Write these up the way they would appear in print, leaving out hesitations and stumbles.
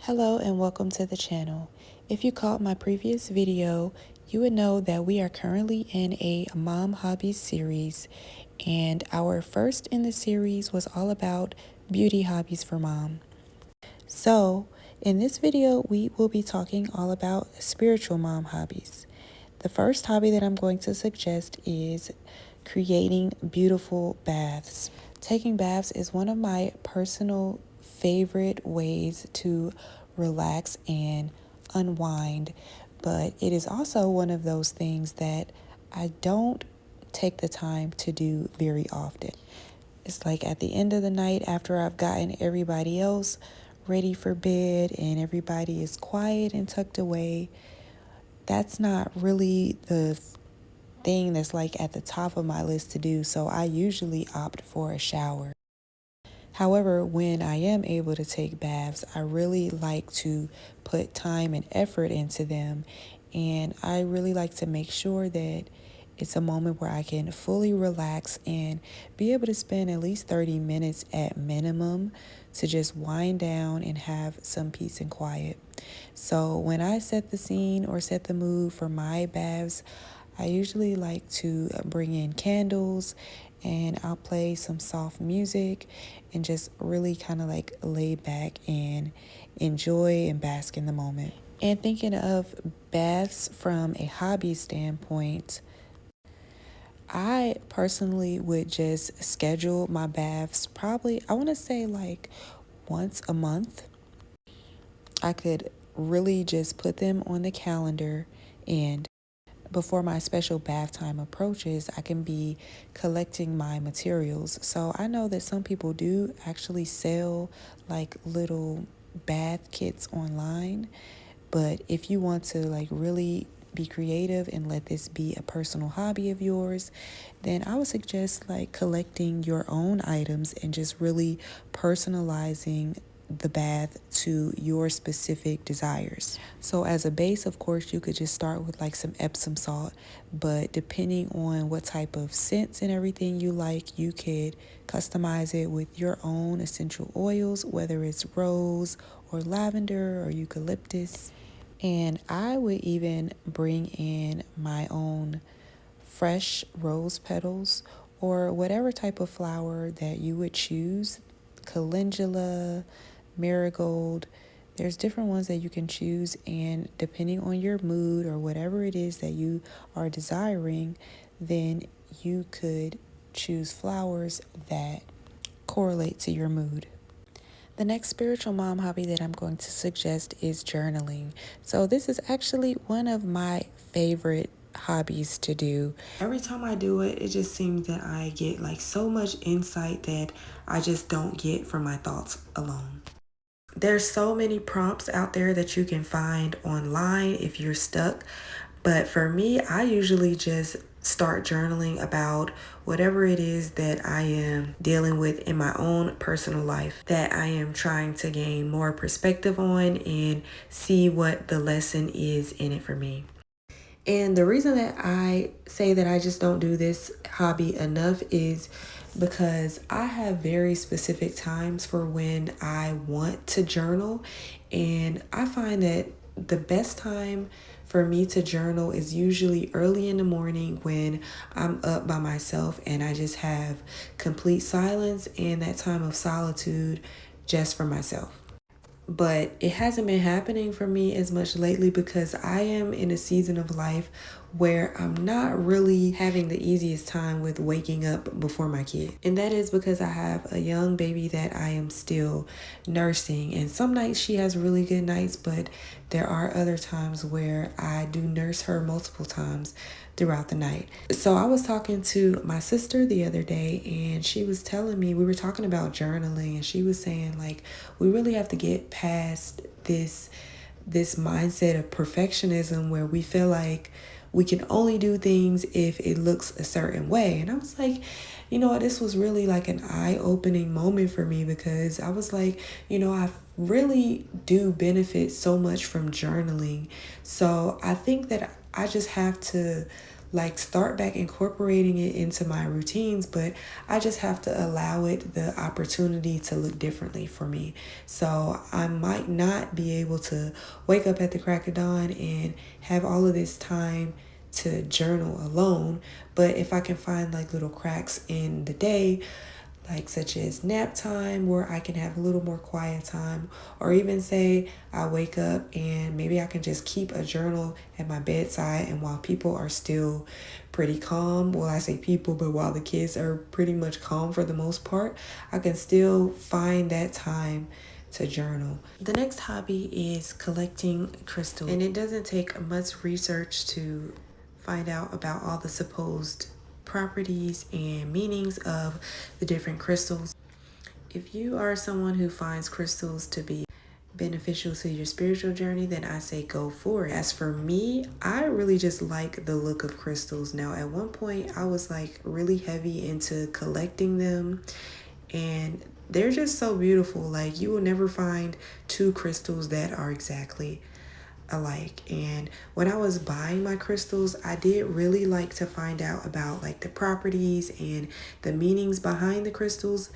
Hello and welcome to the channel. If you caught my previous video, you would know that we are currently in a Mom Hobbies series, and our first in the series was all about beauty hobbies for mom. So in this video, we will be talking all about spiritual mom hobbies. The first hobby that I'm going to suggest is creating beautiful baths. Taking baths is one of my personal favorite ways to relax and unwind, but it is also one of those things that I don't take the time to do very often. It's like at the end of the night, after I've gotten everybody else ready for bed and everybody is quiet and tucked away, that's not really the thing that's like at the top of my list to do. So I usually opt for a shower. However, when I am able to take baths, I really like to put time and effort into them. And I really like to make sure that it's a moment where I can fully relax and be able to spend at least 30 minutes at minimum to just wind down and have some peace and quiet. So when I set the scene or set the mood for my baths, I usually like to bring in candles and I'll play some soft music and just really kind of like lay back and enjoy and bask in the moment. And thinking of baths from a hobby standpoint, I personally would just schedule my baths probably, I want to say like once a month. I could really just put them on the calendar, and before my special bath time approaches, I can be collecting my materials. So I know that some people do actually sell like little bath kits online, but if you want to like really be creative and let this be a personal hobby of yours, then I would suggest like collecting your own items and just really personalizing the bath to your specific desires. So as a base, of course, you could just start with like some Epsom salt, but depending on what type of scents and everything you like, you could customize it with your own essential oils, whether it's rose or lavender or eucalyptus. And I would even bring in my own fresh rose petals or whatever type of flower that you would choose. Calendula, marigold, there's different ones that you can choose, and depending on your mood or whatever it is that you are desiring, then you could choose flowers that correlate to your mood. The next spiritual mom hobby that I'm going to suggest is journaling. So this is actually one of my favorite hobbies to do. Every time I do it, it just seems that I get like so much insight that I just don't get from my thoughts alone. There's so many prompts out there that you can find online if you're stuck. But for me, I usually just start journaling about whatever it is that I am dealing with in my own personal life that I am trying to gain more perspective on and see what the lesson is in it for me. And the reason that I say that I just don't do this hobby enough is because I have very specific times for when I want to journal. And I find that the best time for me to journal is usually early in the morning when I'm up by myself and I just have complete silence and that time of solitude just for myself. But it hasn't been happening for me as much lately because I am in a season of life where I'm not really having the easiest time with waking up before my kid. And that is because I have a young baby that I am still nursing. And some nights she has really good nights, but there are other times where I do nurse her multiple times throughout the night. So I was talking to my sister the other day and she was telling me, we were talking about journaling, and she was saying like we really have to get past this mindset of perfectionism where we feel like we can only do things if it looks a certain way. And I was like, you know what, this was really like an eye-opening moment for me because I was like, you know, I really do benefit so much from journaling. So I think that I just have to like start back incorporating it into my routines, but I just have to allow it the opportunity to look differently for me. So I might not be able to wake up at the crack of dawn and have all of this time to journal alone, but if I can find like little cracks in the day, like such as nap time where I can have a little more quiet time, or even say I wake up and maybe I can just keep a journal at my bedside, and while people are still pretty calm, well, I say people, but while the kids are pretty much calm for the most part, I can still find that time to journal. The next hobby is collecting crystals, and it doesn't take much research to find out about all the supposed properties and meanings of the different crystals. If you are someone who finds crystals to be beneficial to your spiritual journey, then I say go for it. As for me, I really just like the look of crystals. Now, at one point, I was like really heavy into collecting them, and they're just so beautiful. Like, you will never find two crystals that are exactly alike. And when I was buying my crystals, I did really like to find out about like the properties and the meanings behind the crystals.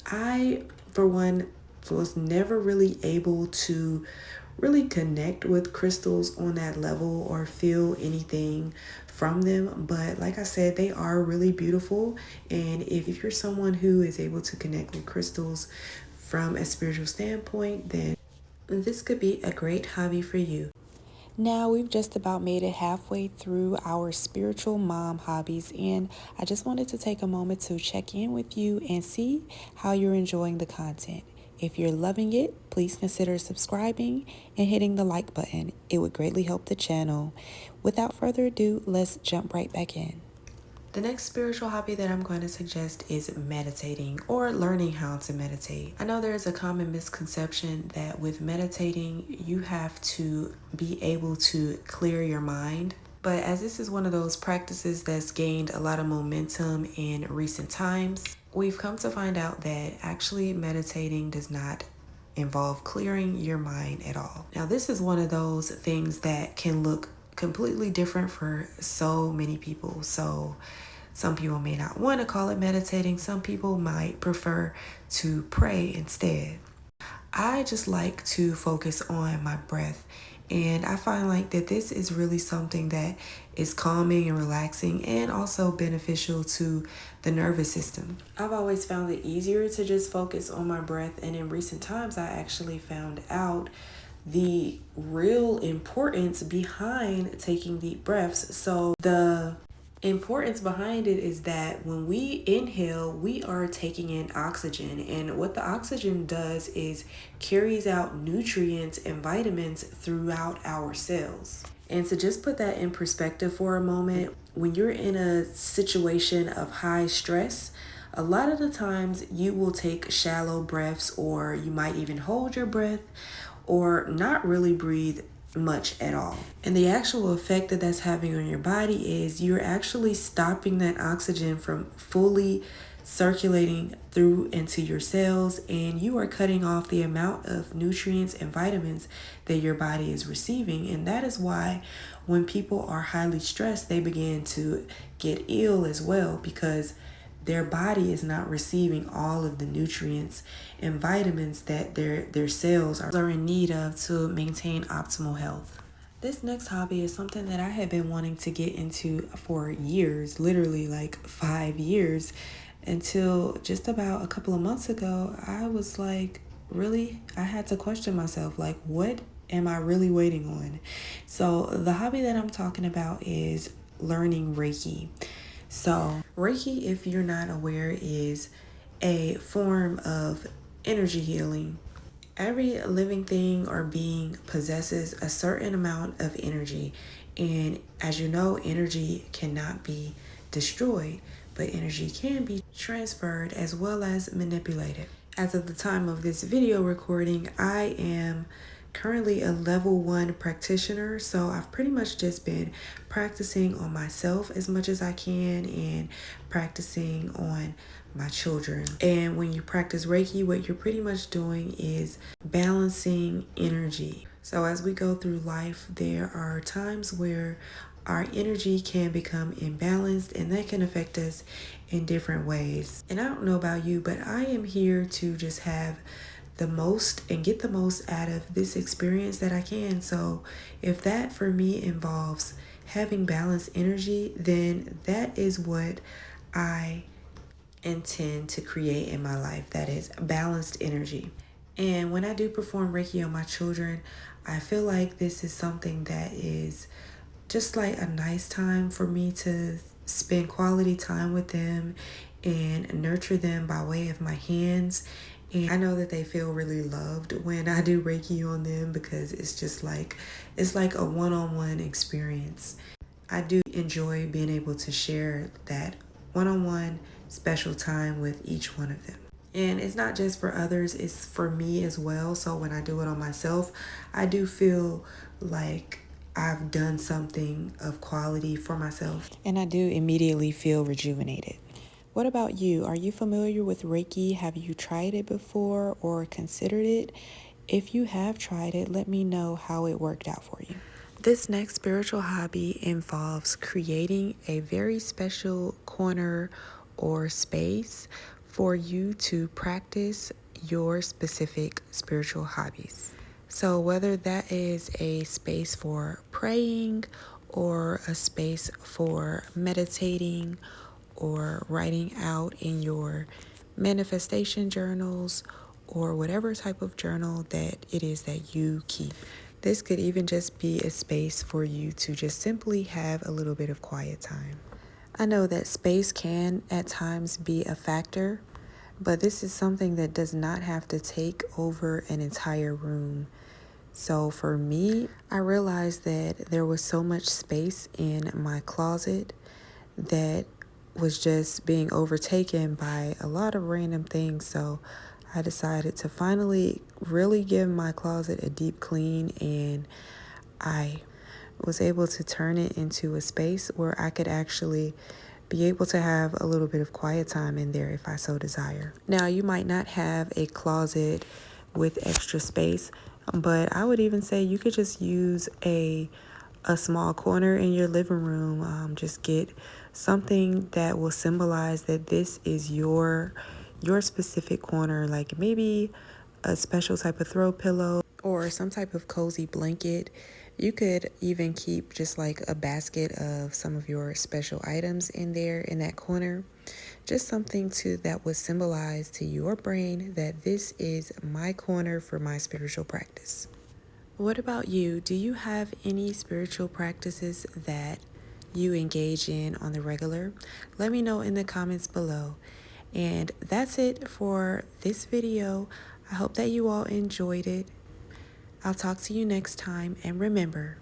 I, for one, was never really able to really connect with crystals on that level or feel anything from them, but like I said, they are really beautiful. And if you're someone who is able to connect with crystals from a spiritual standpoint, then this could be a great hobby for you. Now, we've just about made it halfway through our spiritual mom hobbies, and I just wanted to take a moment to check in with you and see how you're enjoying the content. If you're loving it, please consider subscribing and hitting the like button. It would greatly help the channel. Without further ado, let's jump right back in. The next spiritual hobby that I'm going to suggest is meditating, or learning how to meditate. I know there's a common misconception that with meditating, you have to be able to clear your mind. But as this is one of those practices that's gained a lot of momentum in recent times, we've come to find out that actually meditating does not involve clearing your mind at all. Now, this is one of those things that can look completely different for so many people. So some people may not want to call it meditating. Some people might prefer to pray instead. I just like to focus on my breath, and I find like that this is really something that is calming and relaxing and also beneficial to the nervous system. I've always found it easier to just focus on my breath, and in recent times I actually found out the real importance behind taking deep breaths. So the importance behind it is that when we inhale, we are taking in oxygen, and what the oxygen does is carries out nutrients and vitamins throughout our cells. And to just put that in perspective for a moment, when you're in a situation of high stress, a lot of the times you will take shallow breaths, or you might even hold your breath, or not really breathe much at all. And the actual effect that that's having on your body is you're actually stopping that oxygen from fully circulating through into your cells, and you are cutting off the amount of nutrients and vitamins that your body is receiving. And that is why when people are highly stressed, they begin to get ill as well, because their body is not receiving all of the nutrients and vitamins that their cells are in need of to maintain optimal health. This next hobby is something that I have been wanting to get into for years, literally like 5 years, until just about a couple of months ago. I was like, really? I had to question myself, like, what am I really waiting on? So the hobby that I'm talking about is learning Reiki. So Reiki, if you're not aware, is a form of energy healing. Every living thing or being possesses a certain amount of energy. And as you know, energy cannot be destroyed, but energy can be transferred as well as manipulated. As of the time of this video recording, I am currently a level 1 practitioner, so I've pretty much just been practicing on myself as much as I can and practicing on my children. And when you practice Reiki, what you're pretty much doing is balancing energy. So as we go through life, there are times where our energy can become imbalanced, and that can affect us in different ways. And I don't know about you, but I am here to just have the most and get the most out of this experience that I can. So if that for me involves having balanced energy, then that is what I intend to create in my life. That is balanced energy. And when I do perform Reiki on my children, I feel like this is something that is just like a nice time for me to spend quality time with them and nurture them by way of my hands. And I know that they feel really loved when I do Reiki on them, because it's like a one-on-one experience. I do enjoy being able to share that one-on-one special time with each one of them. And it's not just for others, it's for me as well. So when I do it on myself, I do feel like I've done something of quality for myself. And I do immediately feel rejuvenated. What about you? Are you familiar with Reiki? Have you tried it before or considered it? If you have tried it, let me know how it worked out for you. This next spiritual hobby involves creating a very special corner or space for you to practice your specific spiritual hobbies. So, whether that is a space for praying or a space for meditating or writing out in your manifestation journals or whatever type of journal that it is that you keep. This could even just be a space for you to just simply have a little bit of quiet time. I know that space can at times be a factor, but this is something that does not have to take over an entire room. So for me, I realized that there was so much space in my closet that was just being overtaken by a lot of random things. So I decided to finally really give my closet a deep clean, and I was able to turn it into a space where I could actually be able to have a little bit of quiet time in there if I so desire. Now, you might not have a closet with extra space, but I would even say you could just use a small corner in your living room. Just get something that will symbolize that this is your specific corner, like maybe a special type of throw pillow or some type of cozy blanket. You could even keep just like a basket of some of your special items in there in that corner. Just something that would symbolize to your brain that this is my corner for my spiritual practice. What about you? Do you have any spiritual practices that you engage in on the regular? Let me know in the comments below. And that's it for this video. I hope that you all enjoyed it. I'll talk to you next time. And remember,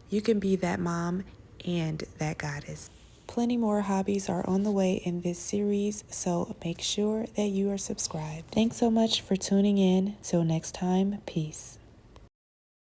you can be that mom and that goddess. Plenty more hobbies are on the way in this series, so make sure that you are subscribed. Thanks so much for tuning in. Till next time, peace.